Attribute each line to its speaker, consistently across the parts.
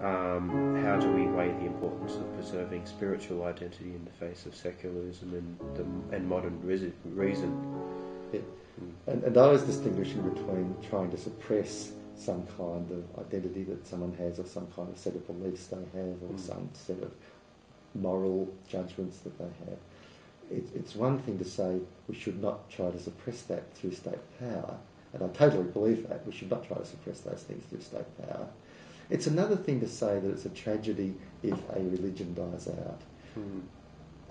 Speaker 1: how do we weigh the importance of preserving spiritual identity in the face of secularism and modern reason?
Speaker 2: Yeah. And I was distinguishing between trying to suppress some kind of identity that someone has, or some kind of set of beliefs they have, or some set of moral judgments that they have. It's one thing to say we should not try to suppress that through state power, and I totally believe that. We should not try to suppress those things through state power. It's another thing to say that it's a tragedy if a religion dies out.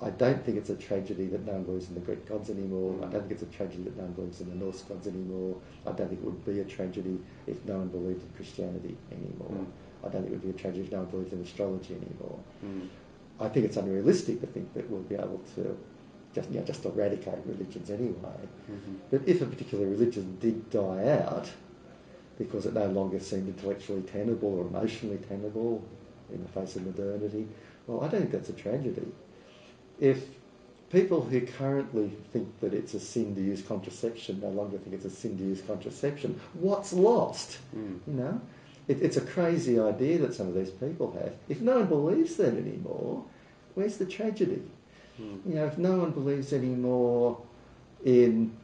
Speaker 2: I don't think it's a tragedy that no one believes in the Greek gods anymore. I don't think it's a tragedy that no one believes in the Norse gods anymore. I don't think it would be a tragedy if no one believed in Christianity anymore. I don't think it would be a tragedy if no one believes in astrology anymore. I think it's unrealistic to think that we'll be able to just eradicate religions anyway. But if a particular religion did die out because it no longer seemed intellectually tenable or emotionally tenable in the face of modernity, well, I don't think that's a tragedy. If people who currently think that it's a sin to use contraception no longer think it's a sin to use contraception, what's lost? You know? It's a crazy idea that some of these people have. If no one believes that anymore, where's the tragedy? You know, if no one believes anymore in,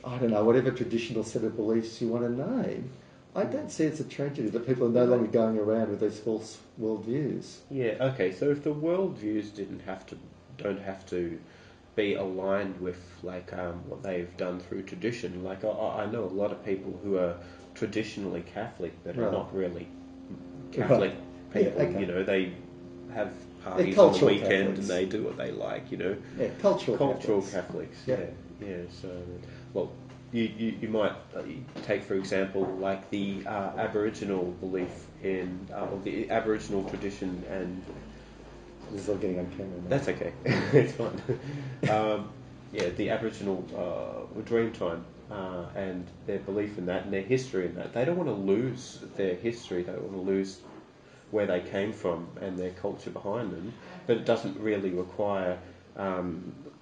Speaker 2: I don't know, whatever traditional set of beliefs you want to name, I don't see it's a tragedy that people are no longer going around with these false worldviews.
Speaker 1: Yeah, okay, so if the worldviews don't have to be aligned with what they've done through tradition. Like I know a lot of people who are traditionally Catholic that are not really Catholic people.
Speaker 2: Yeah, okay.
Speaker 1: You know, they have parties on the weekend
Speaker 2: Catholics.
Speaker 1: and they do what they like. You know,
Speaker 2: Cultural
Speaker 1: Catholics.
Speaker 2: Yeah.
Speaker 1: So, well, you might take for example like the Aboriginal belief in or the Aboriginal tradition and.
Speaker 2: This is all getting on camera now.
Speaker 1: That's okay. It's fine. The Aboriginal Dreamtime and their belief in that and their history in that. They don't want to lose their history. They don't want to lose where they came from and their culture behind them. But it doesn't really require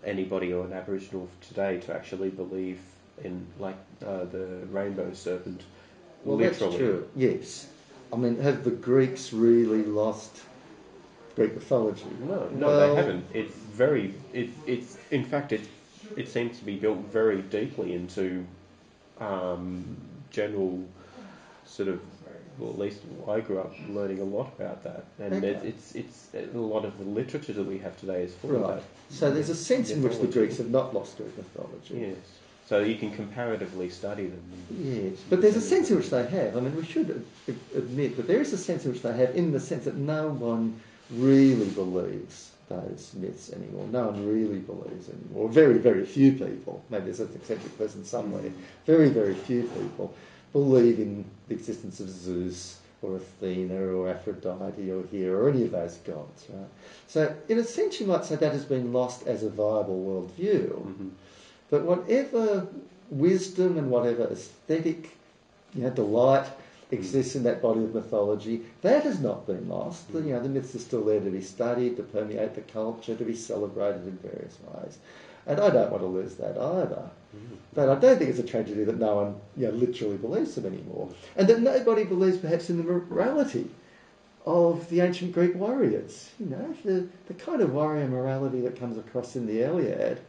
Speaker 1: anybody or an Aboriginal today to actually believe in the rainbow serpent.
Speaker 2: Well,
Speaker 1: literally.
Speaker 2: That's true. Yes. I mean, have the Greeks really lost Greek mythology?
Speaker 1: No, they haven't. It's in fact it seems to be built very deeply into general sort of. Well, at least I grew up learning a lot about that, and it's a lot of the literature that we have today is full of that.
Speaker 2: So there's a sense in which the Greeks have not lost Greek mythology.
Speaker 1: Yes. So you can comparatively study them.
Speaker 2: Yes, but there's a sense in which they have. I mean, we should admit that there is a sense in which they have, in the sense that no one really believes those myths anymore. No one really believes anymore. Very, very few people, maybe there's an eccentric person somewhere, very, very few people believe in the existence of Zeus or Athena or Aphrodite or Hera or any of those gods, right? So in a sense you might say that has been lost as a viable worldview, but whatever wisdom and whatever aesthetic, delight exists in that body of mythology, that has not been lost. The myths are still there to be studied, to permeate the culture, to be celebrated in various ways. And I don't want to lose that either. But I don't think it's a tragedy that no one literally believes them anymore. And that nobody believes perhaps in the morality of the ancient Greek warriors. The kind of warrior morality that comes across in the Iliad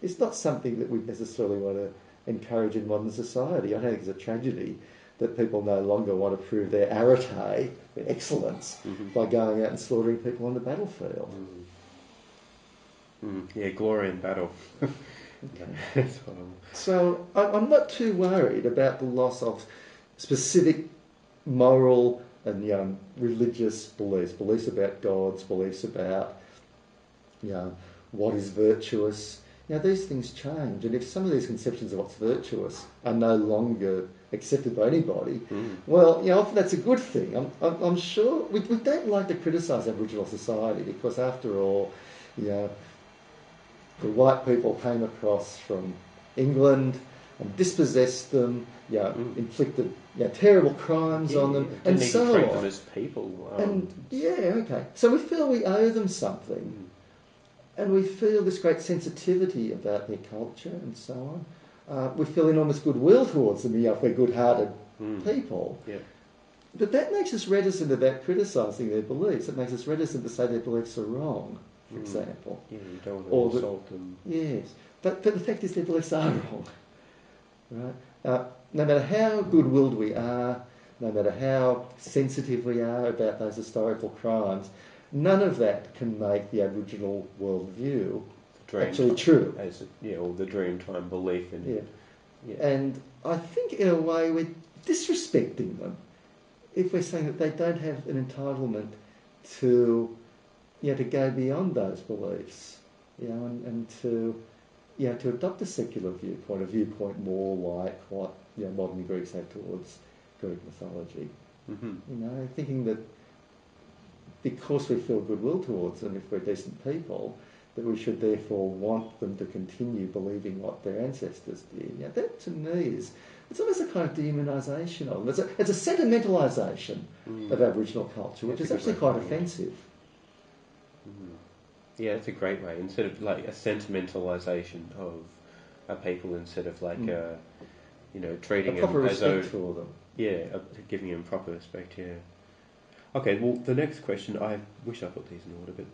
Speaker 2: is not something that we necessarily want to encourage in modern society. I don't think it's a tragedy that people no longer want to prove their arete, their excellence, by going out and slaughtering people on the battlefield.
Speaker 1: Yeah, glory in battle.
Speaker 2: Okay. So I'm not too worried about the loss of specific moral and religious beliefs about gods, beliefs about what is virtuous. These things change, and if some of these conceptions of what's virtuous are no longer accepted by anybody, well, often that's a good thing. I'm sure we don't like to criticise Aboriginal society because, after all, the white people came across from England and dispossessed them, inflicted terrible crimes on them, and so on.
Speaker 1: Didn't even treat them as people.
Speaker 2: So we feel we owe them something. And we feel this great sensitivity about their culture and so on. We feel enormous goodwill towards them if we're good-hearted people.
Speaker 1: Yeah.
Speaker 2: But that makes us reticent about criticising their beliefs. It makes us reticent to say their beliefs are wrong, for example.
Speaker 1: Yeah, you don't
Speaker 2: Or
Speaker 1: want to
Speaker 2: that-
Speaker 1: insult them.
Speaker 2: Yes, but the fact is their beliefs are wrong. Right? No matter how good-willed we are, no matter how sensitive we are about those historical crimes, none of that can make the Aboriginal worldview actually true.
Speaker 1: Or the Dreamtime belief in it. Yeah.
Speaker 2: And I think in a way we're disrespecting them if we're saying that they don't have an entitlement to, to go beyond those beliefs, and to, to adopt a secular viewpoint, a viewpoint more like what modern Greeks have towards Greek mythology.
Speaker 1: Mm-hmm.
Speaker 2: Thinking that because we feel goodwill towards them, if we're decent people, that we should therefore want them to continue believing what their ancestors did. That to me it's almost a kind of dehumanisation of them. It's a sentimentalisation of Aboriginal culture, which is actually quite offensive.
Speaker 1: Mm. Yeah, it's a great way. Instead of like a sentimentalisation of a people, instead of like treating
Speaker 2: a proper
Speaker 1: them as
Speaker 2: respect for them.
Speaker 1: Yeah, giving them proper respect. Yeah. Okay. Well, the next question. I wish I put these in order, but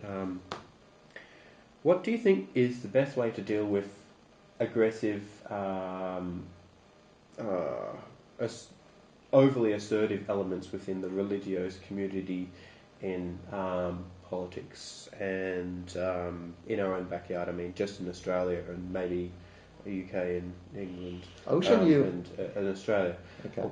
Speaker 1: what do you think is the best way to deal with aggressive, overly assertive elements within the religious community in politics and in our own backyard? I mean, just in Australia and maybe the UK and England and Australia.
Speaker 2: Okay.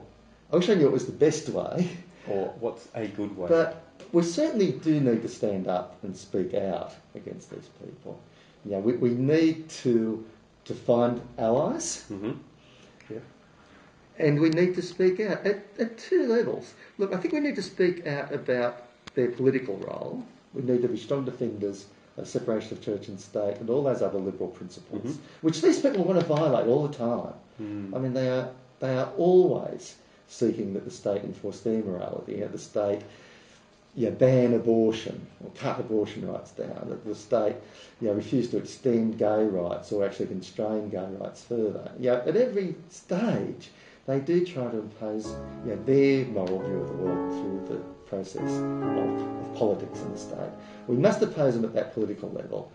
Speaker 2: I wish I knew it was the best way.
Speaker 1: Or what's a good way?
Speaker 2: But we certainly do need to stand up and speak out against these people. We need to find allies.
Speaker 1: Mm-hmm. Yeah.
Speaker 2: And we need to speak out at two levels. Look, I think we need to speak out about their political role. We need to be strong defenders of separation of church and state and all those other liberal principles, which these people want to violate all the time. I mean, they are always seeking that the state enforce their morality, the state ban abortion or cut abortion rights down, that the state refuse to extend gay rights or actually constrain gay rights further. At every stage they do try to impose their moral view of the world through the process of politics in the state. We must oppose them at that political level.